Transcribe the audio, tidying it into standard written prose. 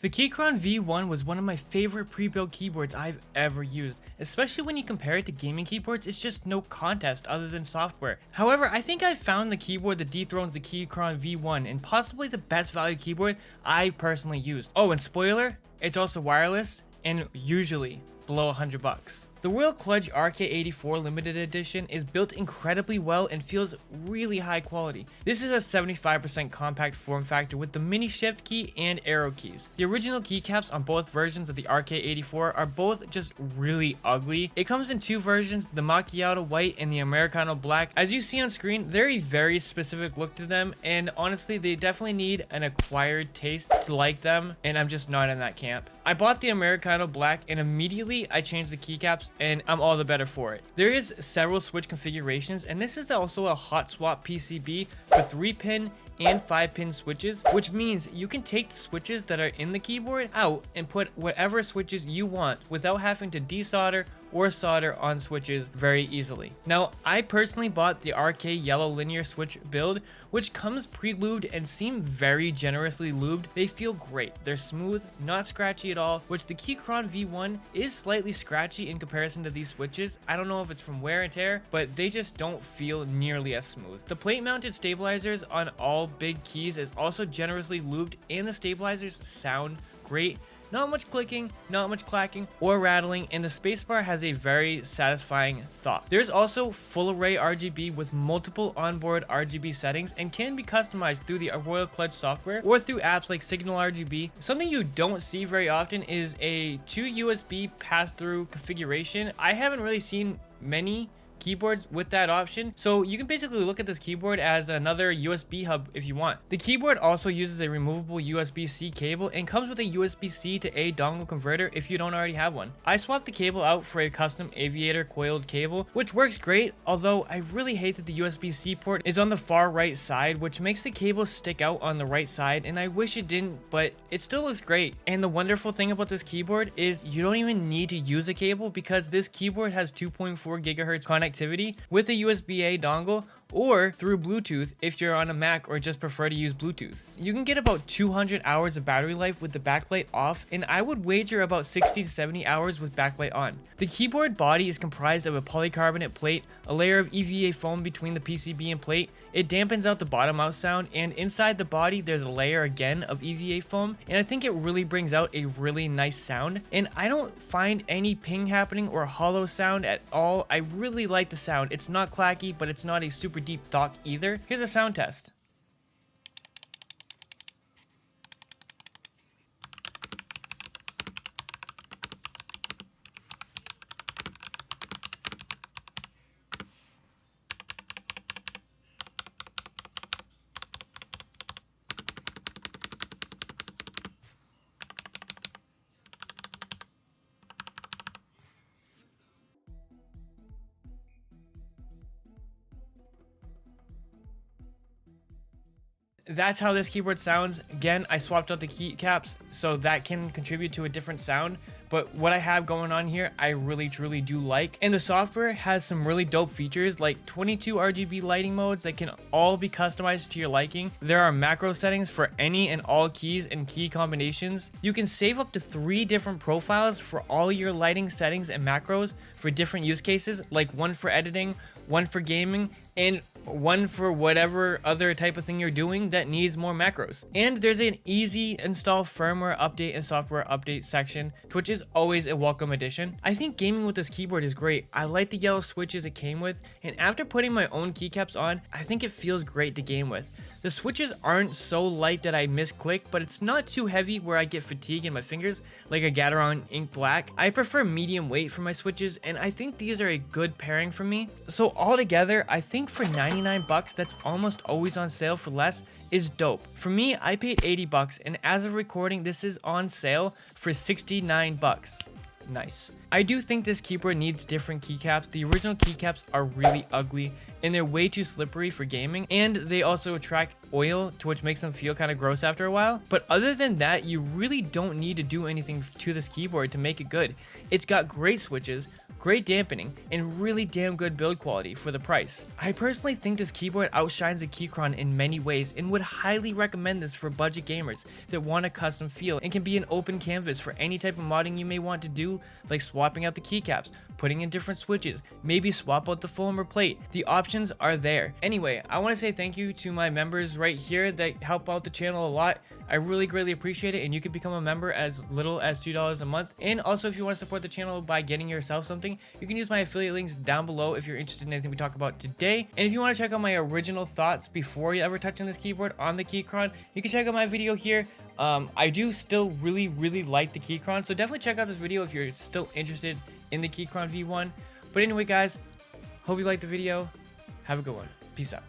The Keychron V1 was one of my favorite pre-built keyboards I've ever used, especially when you compare it to gaming keyboards. It's just no contest other than software. However, I think I've found the keyboard that dethrones the Keychron V1 and possibly the best value keyboard I've personally used. Oh, and spoiler, it's also wireless and usually below 100 bucks. The Royal Kludge Rk84 limited edition is built incredibly well and feels really high quality. This is a 75% compact form factor with the mini shift key and arrow keys. The original keycaps on both versions of the Rk84 are both just really ugly. It comes in two versions, the Macchiato white and the Americano black. As you see on screen, they're a very specific look to them, and honestly they definitely need an acquired taste to like them, and I'm just not in that camp. I bought the Americano black and immediately I changed the keycaps and I'm all the better for it. There is several switch configurations, and this is also a hot swap PCB for 3-pin and 5-pin switches, which means you can take the switches that are in the keyboard out and put whatever switches you want without having to desolder or solder on switches very easily. Now, I personally bought the RK yellow linear switch build, which comes pre-lubed and seem very generously lubed. They feel great. They're smooth, not scratchy at all, which the Keychron V1 is slightly scratchy in comparison to these switches. I don't know if it's from wear and tear, but they just don't feel nearly as smooth. The plate mounted stabilizers on all big keys is also generously lubed, and the stabilizers sound great. Not much clicking, not much clacking or rattling, and the spacebar has a very satisfying thought. There's also full array RGB with multiple onboard RGB settings and can be customized through the Royal Kludge software or through apps like Signal RGB. Something you don't see very often is a 2 USB pass-through configuration. I haven't really seen many keyboards with that option, so you can basically look at this keyboard as another USB hub if you want. The keyboard also uses a removable USB-C cable and comes with a USB-C to A dongle converter if you don't already have one. I swapped the cable out for a custom aviator coiled cable, which works great, although I really hate that the USB-C port is on the far right side, which makes the cable stick out on the right side, and I wish it didn't, but it still looks great. And the wonderful thing about this keyboard is you don't even need to use a cable because this keyboard has 2.4 gigahertz connectivity with a USB-A dongle or through Bluetooth if you're on a Mac or just prefer to use Bluetooth. You can get about 200 hours of battery life with the backlight off, and I would wager about 60 to 70 hours with backlight on. The keyboard body is comprised of a polycarbonate plate, a layer of EVA foam between the PCB and plate. It dampens out the bottom out sound, and inside the body there's a layer again of EVA foam, and I think it really brings out a really nice sound, and I don't find any ping happening or hollow sound at all. I really like the sound. It's not clacky, but it's not a super deep dock either. Here's a sound test. That's how this keyboard sounds. Again, I swapped out the keycaps so that can contribute to a different sound, but what I have going on here I really truly do like, and the software has some really dope features like 22 RGB lighting modes that can all be customized to your liking. There are macro settings for any and all keys and key combinations. You can save up to 3 different profiles for all your lighting settings and macros for different use cases, like one for editing, one for gaming, and one for whatever other type of thing you're doing that needs more macros. And there's an easy install firmware update and software update section, which is always a welcome addition. I think gaming with this keyboard is great. I like the yellow switches it came with, and after putting my own keycaps on, I think it feels great to game with. The switches aren't so light that I misclick, but it's not too heavy where I get fatigue in my fingers like a Gateron Ink Black. I prefer medium weight for my switches, and I think these are a good pairing for me. So altogether, I think for 99 bucks, that's almost always on sale for less, is dope. For me, I paid 80 bucks, and as of recording, this is on sale for 69 bucks. Nice. I do think this keyboard needs different keycaps. The original keycaps are really ugly and they're way too slippery for gaming, and they also attract oil, to which makes them feel kind of gross after a while. But other than that, you really don't need to do anything to this keyboard to make it good. It's got great switches, great dampening, and really damn good build quality for the price. I personally think this keyboard outshines the Keychron in many ways and would highly recommend this for budget gamers that want a custom feel and can be an open canvas for any type of modding you may want to do, like swapping out the keycaps, putting in different switches, maybe swap out the foam or plate. The options are there. Anyway, I want to say thank you to my members right here that help out the channel a lot. I really greatly appreciate it, and you can become a member as little as $2 a month. And also, if you want to support the channel by getting yourself something, you can use my affiliate links down below if you're interested in anything we talk about today. And if you want to check out my original thoughts before you ever touch on this keyboard on the Keychron, you can check out my video here. I do still really like the Keychron, so definitely check out this video if you're still interested in the Keychron V1. But anyway, guys, hope you liked the video. Have a good one. Peace out.